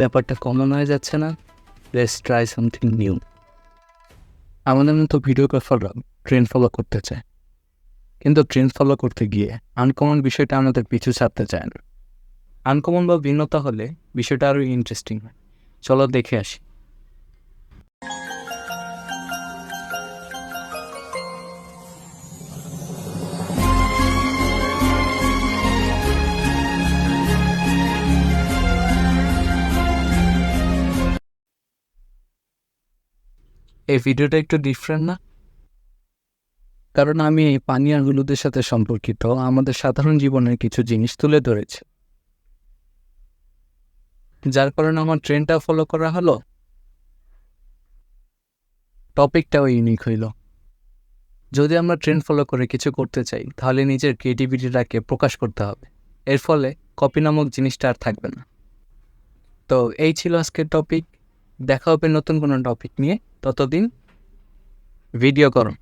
ব্যাপারটা কমন হয়ে যাচ্ছে না? Let's try something new. আমাদের মতো ভিডিওগ্রাফাররা ট্রেন্ড ফলো করতে চায়, কিন্তু ট্রেন্ড ফলো করতে গিয়ে আনকমন বিষয়টা আমাদের পিছু ছাড়তে চায় না। আনকমন বা ভিন্নতা হলে বিষয়টা আরও ইন্টারেস্টিং হয়। চলো দেখে আসি। এই ভিডিওটা একটু ডিফারেন্ট না? কারণ আমি এই পানি আর হলুদের সাথে সম্পর্কিত আমাদের সাধারণ জীবনের কিছু জিনিস তুলে ধরেছি, যার কারণে আমার ট্রেন্ডটা ফলো করা হলো, টপিকটাও ইউনিক হইল। যদি আমরা ট্রেন্ড ফলো করে কিছু করতে চাই, তাহলে নিজের ক্রিয়েটিভিটিটাকে প্রকাশ করতে হবে। এর ফলে কপি নামক জিনিসটা আর থাকবে না। তো এই ছিল আজকের টপিক। দেখা হবে নতুন কোনো টপিক নিয়ে। ততদিন ভিডিও করো।